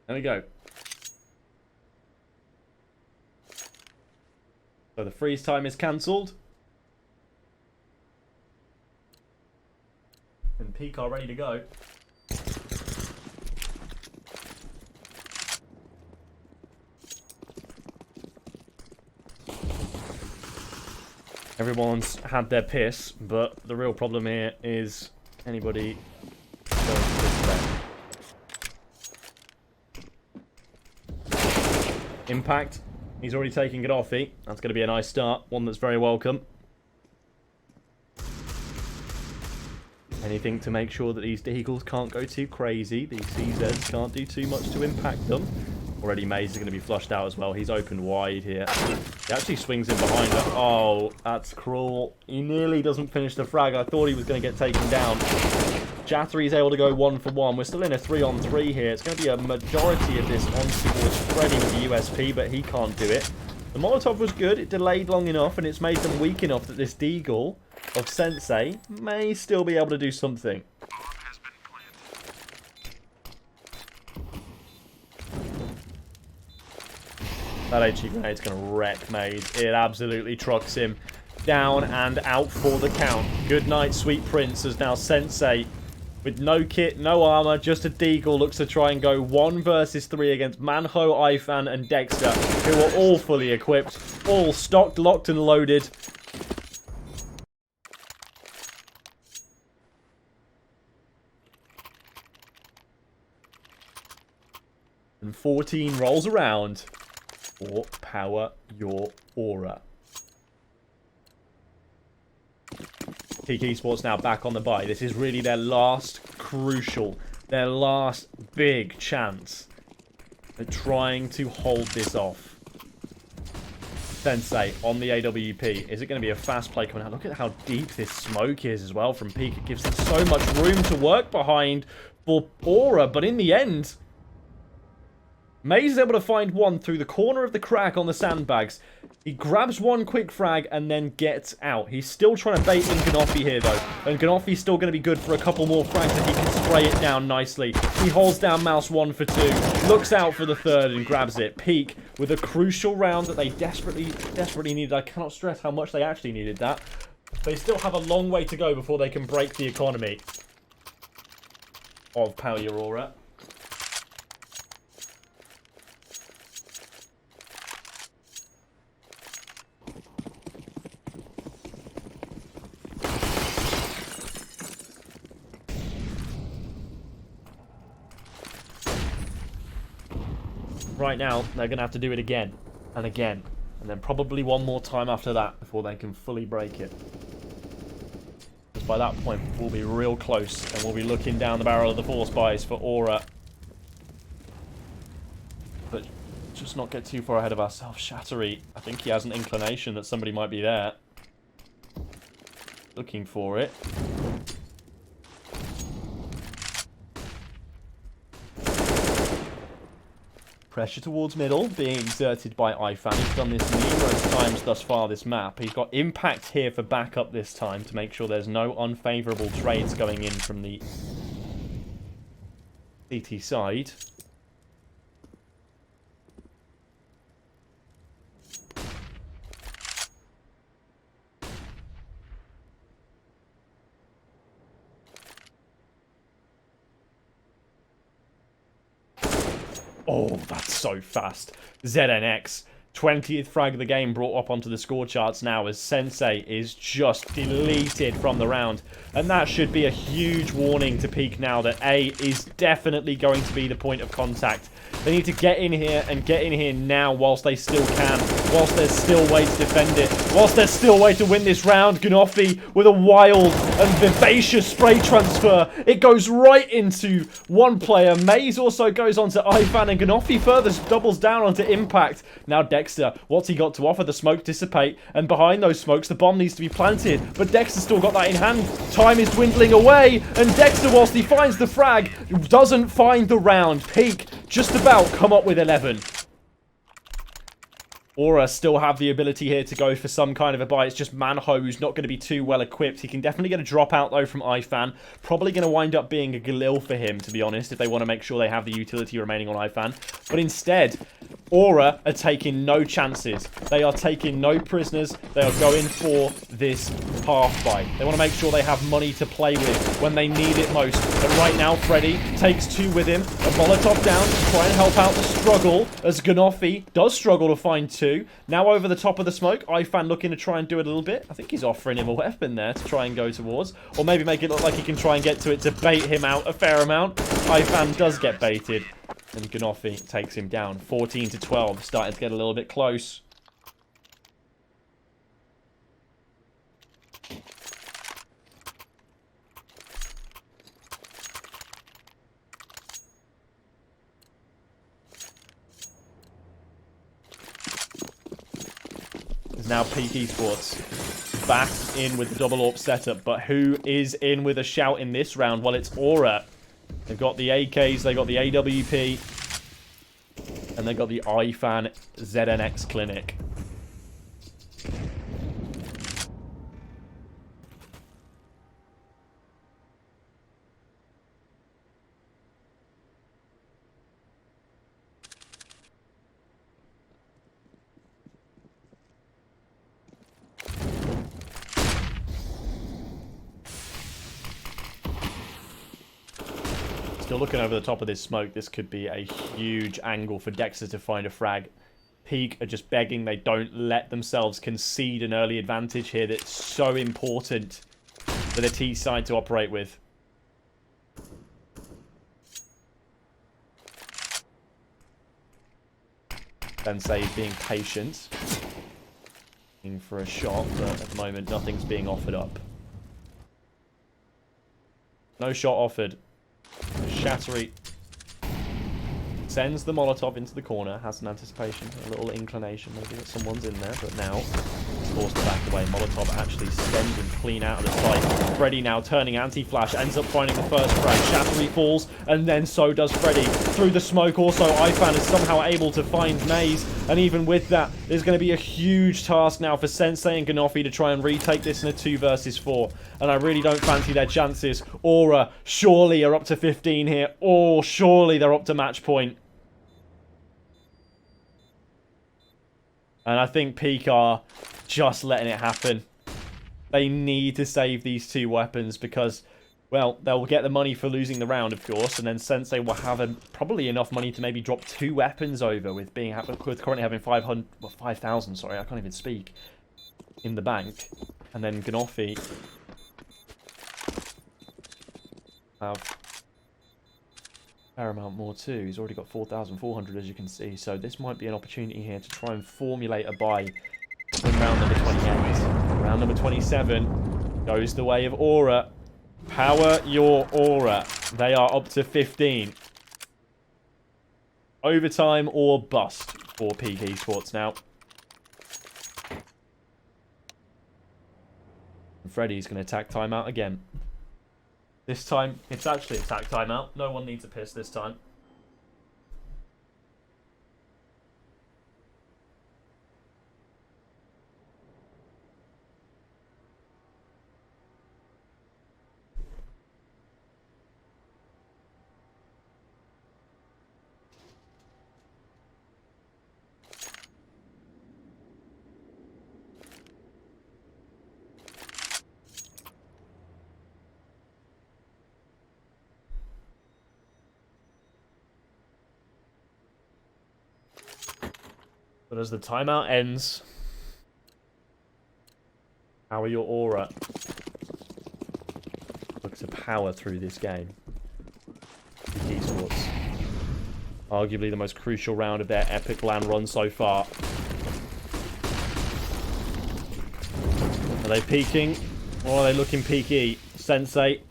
There we go. So the freeze time is cancelled. And Peak are ready to go. Everyone's had their piss, but the real problem here is anybody going to piss there. Impact. He's already taking it off. That's going to be a nice start. One that's very welcome. Anything to make sure that these Deagles can't go too crazy. These CZs can't do too much to impact them. Already Maze is going to be flushed out as well. He's open wide here. He actually swings in behind her. Oh, that's cruel. He nearly doesn't finish the frag. I thought he was going to get taken down. Jathry is able to go 1-for-1. We're still in a 3-on-3 here. It's going to be a majority of this on towards Freddy with the USP, but he can't do it. The Molotov was good. It delayed long enough, and it's made them weak enough that this Deagle of Sensei may still be able to do something. That HE grenade's going to wreck Maze. It absolutely trucks him down and out for the count. Good night, sweet prince, as now Sensei, with no kit, no armor, just a Deagle, looks to try and go 1 versus 3 against Manho, Ifan, and Dexter, who are all fully equipped, all stocked, locked, and loaded. And 14 rolls around for Power Your Aura. Peak Esports now back on the bye. This is really their last crucial, their last big chance at trying to hold this off. Sensei on the AWP. Is it going to be a fast play coming out? Look at how deep this smoke is as well from Peak. It gives them so much room to work behind for Aura, but in the end, Maze is able to find one through the corner of the crack on the sandbags. He grabs one quick frag and then gets out. He's still trying to bait in Ganofi here, though. And Ganofi's still going to be good for a couple more frags and he can spray it down nicely. He holds down Mouse 1 for 2, looks out for the third and grabs it. Peak with a crucial round that they desperately needed. I cannot stress how much they actually needed that. They still have a long way to go before they can break the economy of Power Your Aura. Right now, they're going to have to do it again and again. And then probably one more time after that before they can fully break it. Because by that point, we'll be real close. And we'll be looking down the barrel of the force buys for Aura. But just not get too far ahead of ourselves. Shattery, I think he has an inclination that somebody might be there. Looking for it. Pressure towards middle, being exerted by Ifan. He's done this numerous times thus far, this map. He's got impact here for backup this time to make sure there's no unfavourable trades going in from the CT side. Oh, that's so fast. ZNX, 20th frag of the game brought up onto the score charts now as Sensei is just deleted from the round. And that should be a huge warning to Peak now that A is definitely going to be the point of contact. They need to get in here and get in here now whilst they still can. Whilst there's still way to defend it. Whilst there's still way to win this round. Ganofi with a wild and vivacious spray transfer. It goes right into one player. Maze also goes on to Ifan and Ganofi further doubles down onto Impact. Now Dexter. What's he got to offer? The smoke dissipate, and behind those smokes, the bomb needs to be planted. But Dexter's still got that in hand. Time is dwindling away, and Dexter, whilst he finds the frag, doesn't find the round. Peak just about come up with 11. Aura still have the ability here to go for some kind of a buy. It's just Manho who's not going to be too well equipped. He can definitely get a drop out, though, from Ifan. Probably going to wind up being a Galil for him, to be honest, if they want to make sure they have the utility remaining on Ifan. But instead, Aura are taking no chances. They are taking no prisoners. They are going for this half buy. They want to make sure they have money to play with when they need it most. But right now, Freddy takes 2 with him. A Molotov down to try and help out the struggle, as Ganofi does struggle to find 2. Now over the top of the smoke, Ifan looking to try and do it a little bit. I think he's offering him a weapon there to try and go towards. Or maybe make it look like he can try and get to it to bait him out a fair amount. Ifan does get baited. And Ganofi takes him down. 14 to 12. Starting to get a little bit close. Now Peak Esports back in with the double AWP setup, but who is in with a shout in this round? Well, it's Aura. They've got the AKs, they got the AWP, and they got the Ifan ZNX Clinic. Still looking over the top of this smoke. This could be a huge angle for Dexter to find a frag. Peak are just begging they don't let themselves concede an early advantage here that's so important for the T side to operate with. Sensei being patient. Looking for a shot, but at the moment nothing's being offered up. No shot offered. Shattery sends the Molotov into the corner, has an anticipation, a little inclination maybe that someone's in there, but now it's forced to back away. Molotov actually sending clean out of the sight. Freddy now turning anti-flash, ends up finding the first frag. Shattery falls, and then so does Freddy. Through the smoke also, Ifan is somehow able to find Maze, and even with that, there's going to be a huge task now for Sensei and Ganofi to try and retake this in a 2 versus 4, and I really don't fancy their chances. Aura surely are up to 15 here, or surely they're up to match point. And I think Peak are just letting it happen. They need to save these 2 weapons because, well, they'll get the money for losing the round, of course, and then Sensei will have probably enough money to maybe drop 2 weapons over with currently having 5,000, sorry, I can't even speak, in the bank. And then Ganofi have a fair amount more too. He's already got 4,400 as you can see, so this might be an opportunity here to try and formulate a buy in round number 28. Round number 27 goes the way of Aura. Power your Aura. They are up to 15. Overtime or bust for Peak Esports now. And Freddy's going to attack timeout again. This time, it's actually attack timeout. No one needs a piss this time. But as the timeout ends, power your Aura. Look to power through this game. Esports. Arguably the most crucial round of their epic LAN run so far. Are they peaking? Or are they looking peaky? Sensei,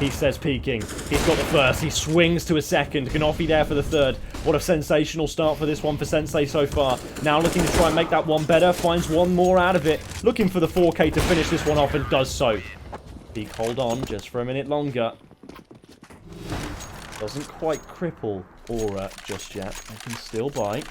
He says peeking. He's got the first. He swings to a second. Ganofi there for the third. What a sensational start for this one for Sensei so far. Now looking to try and make that one better. Finds one more out of it. Looking for the 4K to finish this one off and does so. Peek, hold on just for a minute longer. Doesn't quite cripple Aura just yet. They can still bite.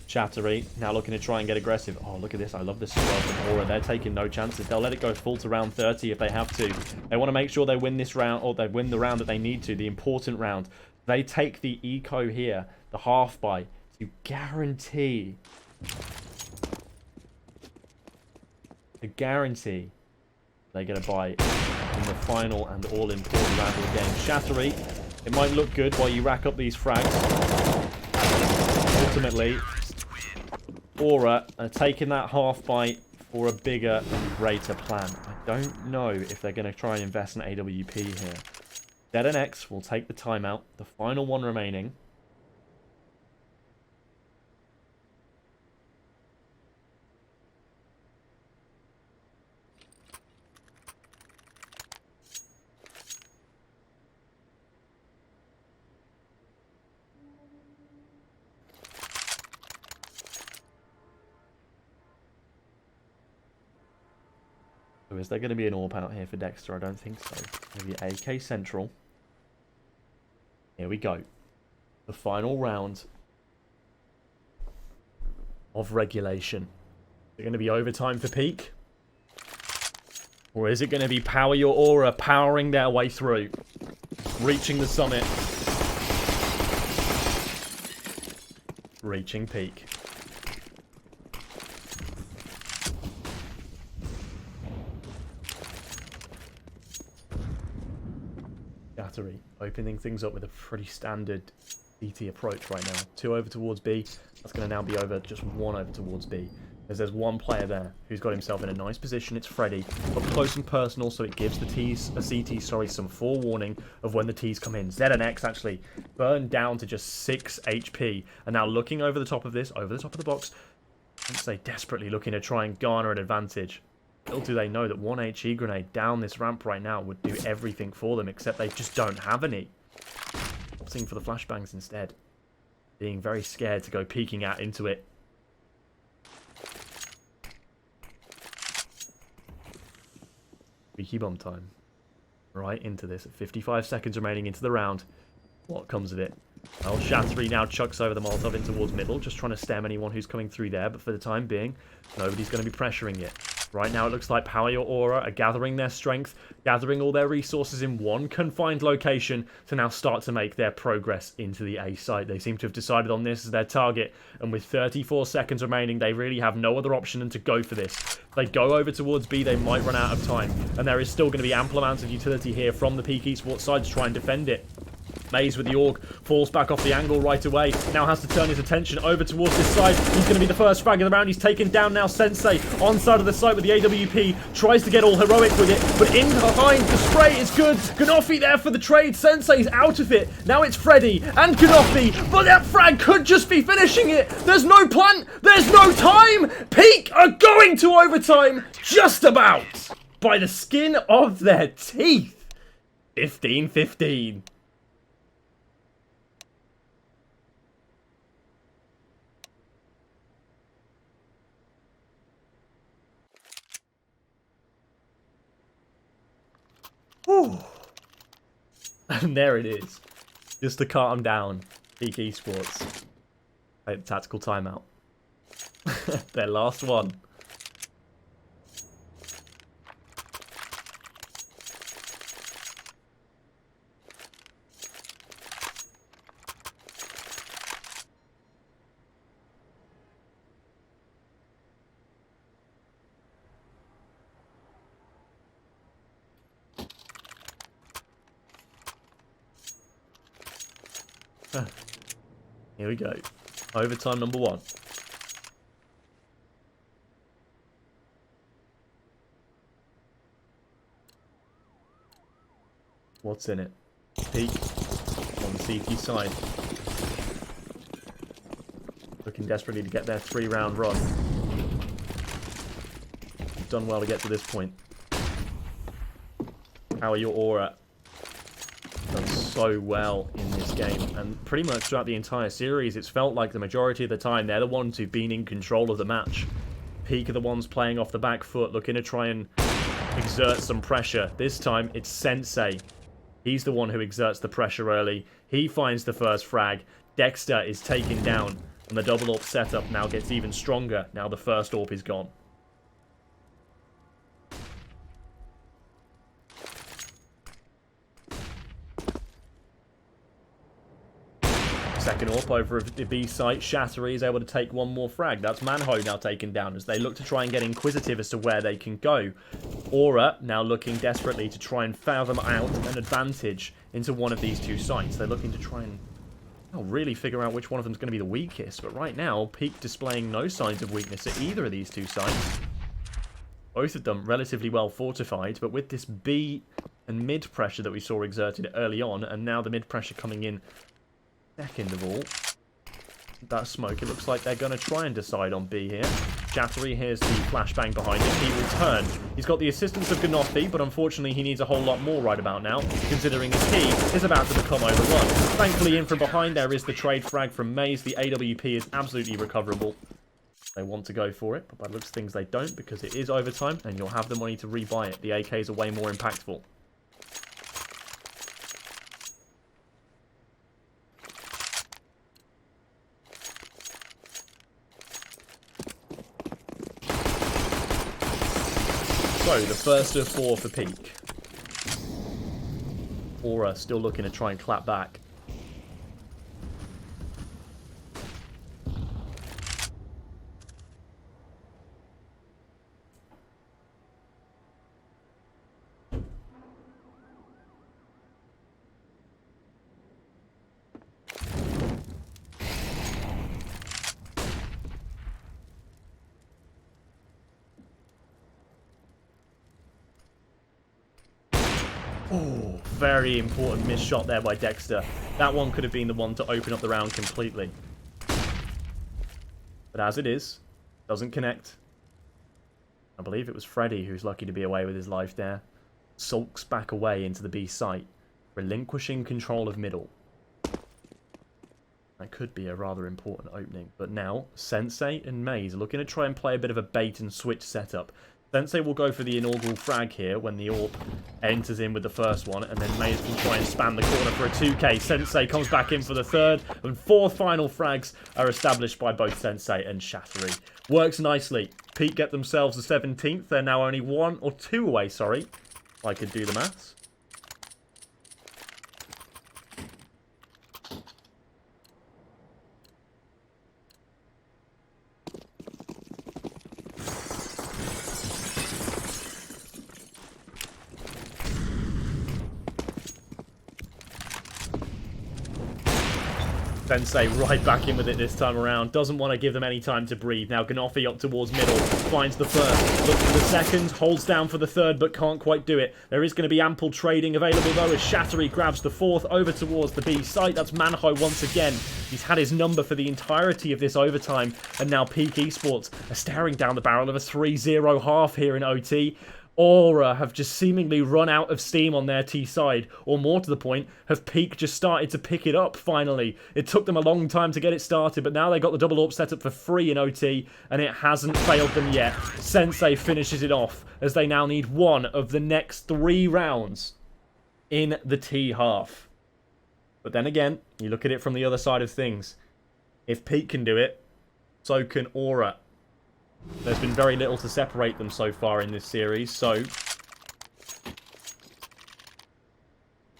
Chattery now looking to try and get aggressive. Oh, look at this. I love this as well from Aura. They're taking no chances. They'll let it go full to round 30 if they have to. They want to make sure they win this round, or they win the round that they need to, the important round. They take the eco here, the half buy, to guarantee they get a buy in the final and all-important round of the game. Chattery, it might look good while you rack up these frags. Ultimately, Aura are taking that half bite for a bigger and greater plan. I don't know if they're going to try and invest in AWP here. Dead and X will take the timeout. The final one remaining. So is there going to be an AWP out here for Dexter? I don't think so. Maybe AK Central. Here we go. The final round of regulation. Is it going to be overtime for Peak? Or is it going to be Power Your Aura powering their way through? Reaching the summit. Reaching Peak. Chattery opening things up with a pretty standard CT approach right now. 2 over towards B. That's going to now be over, just 1 over towards B. As there's one player there who's got himself in a nice position. It's Freddy. Up close and personal, so it gives the CT, some forewarning of when the T's come in. Z and X actually burned down to just 6 HP. And now looking over the top of this, over the top of the box, let's say desperately looking to try and garner an advantage. Little do they know that 1 HE grenade down this ramp right now would do everything for them, except they just don't have any. Opting for the flashbangs instead. Being very scared to go peeking out into it. Freaky bomb time. Right into this at 55 seconds remaining into the round. What comes of it? Well, Chattery now chucks over the Molotov in towards middle, just trying to stem anyone who's coming through there, but for the time being, nobody's going to be pressuring it. Right now it looks like Power Your Aura are gathering their strength, gathering all their resources in one confined location to now start to make their progress into the A site. They seem to have decided on this as their target, and with 34 seconds remaining, they really have no other option than to go for this. If they go over towards B, they might run out of time, and there is still going to be ample amounts of utility here from the Peak Esports side to try and defend it. Maze with the AUG falls back off the angle right away. Now has to turn his attention over towards this side. He's going to be the first frag of the round. He's taken down now Sensei on side of the site with the AWP. Tries to get all heroic with it, but in behind the spray is good. Ganofi there for the trade. Sensei's out of it. Now it's Freddy and Ganofi, but that frag could just be finishing it. There's no plant. There's no time. Peak are going to overtime just about by the skin of their teeth. 15-15. Whew. And there it is. Just to calm down. Peak Esports. Take the tactical timeout. Their last one. Here we go. Overtime number 1. What's in it? Peak on the CT side. Looking desperately to get their 3-round run. You've done well to get to this point. How are your aura? Done so well in this game, and pretty much throughout the entire series, it's felt like the majority of the time they're the ones who've been in control of the match. Peak are the ones playing off the back foot, looking to try and exert some pressure. This time, it's Sensei. He's the one who exerts the pressure early. He finds the first frag. Dexter is taken down, and the double AWP setup now gets even stronger. Now the first AWP is gone. Second AWP over the B site. Shattery is able to take one more frag. That's Manho now taken down as they look to try and get inquisitive as to where they can go. Aura now looking desperately to try and fathom out an advantage into one of these two sites. They're looking to try and really figure out which one of them is going to be the weakest. But right now, Peak displaying no signs of weakness at either of these two sites. Both of them relatively well fortified, but with this B and mid pressure that we saw exerted early on, and now the mid pressure coming in second of all, that smoke, it looks like they're going to try and decide on B here. Shattery hears the flashbang behind him. He will turn. He's got the assistance of Ganofi, but unfortunately he needs a whole lot more right about now, considering his key is about to become overrun. Thankfully, in from behind there is the trade frag from Maze. The AWP is absolutely recoverable. They want to go for it, but by the looks of things they don't, because it is overtime, and you'll have the money to rebuy it. The AKs are way more impactful. So, the first of 4 for Peak. Aura still looking to try and clap back. Oh, very important missed shot there by Dexter. That one could have been the one to open up the round completely. But as it is, doesn't connect. I believe it was Freddy who's lucky to be away with his life there. Sulks back away into the B site, relinquishing control of middle. That could be a rather important opening. But now, Sensei and Maze are looking to try and play a bit of a bait and switch setup. Sensei will go for the inaugural frag here when the AWP enters in with the first one, and then Maze will try and span the corner for a 2K. Sensei comes back in for the third, and 4 final frags are established by both Sensei and Shattery. Works nicely. Peak get themselves the 17th. They're now only 1 or 2 away, sorry. If I could do the maths. Sensei right back in with it this time around. Doesn't want to give them any time to breathe. Now Ganofi up towards middle. Finds the first. Looks for the second. Holds down for the third, but can't quite do it. There is going to be ample trading available, though, as Shattery grabs the fourth over towards the B site. That's Manho once again. He's had his number for the entirety of this overtime. And now Peak Esports are staring down the barrel of a 3-0 half here in OT. Aura have just seemingly run out of steam on their T side, or more to the point, have Peak just started to pick it up finally. It took them a long time to get it started, but now they got the double AWP set up for free in OT, and it hasn't failed them yet. Sensei finishes it off, as they now need 1 of the next 3 rounds in the T half. But then again, you look at it from the other side of things. If Peak can do it, so can Aura. There's been very little to separate them so far in this series, so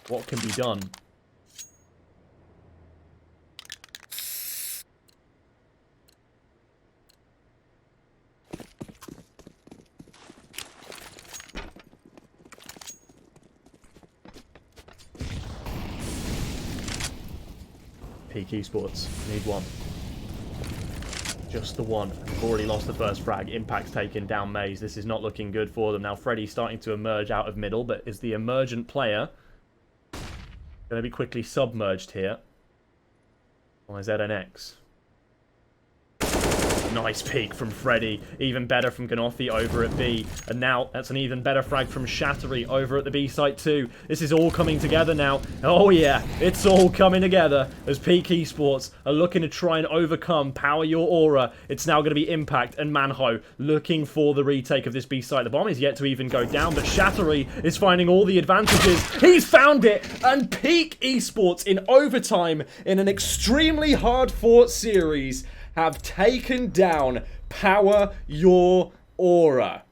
what can be done? Peak Esports need 1. Just the 1. Already lost the first frag. Impact's taken down Maze. This is not looking good for them. Now Freddy's starting to emerge out of middle, but is the emergent player Going to be quickly submerged here by ZNX. Nice peek from Freddy. Even better from Ganothi over at B. And now, that's an even better frag from Shattery over at the B site too. This is all coming together now. Oh yeah, it's all coming together as Peak Esports are looking to try and overcome Power Your Aura. It's now going to be Impact and Manho looking for the retake of this B site. The bomb is yet to even go down, but Shattery is finding all the advantages. He's found it! And Peak Esports in overtime in an extremely hard-fought series have taken down Power Your Aura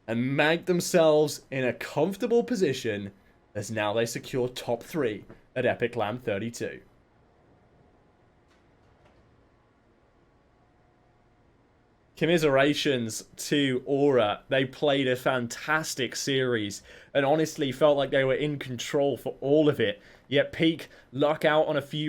and made themselves in a comfortable position as now they secure top 3 at epic32. Commiserations to Aura. They played a fantastic series and honestly felt like they were in control for all of it. Yet Peak luck out on a few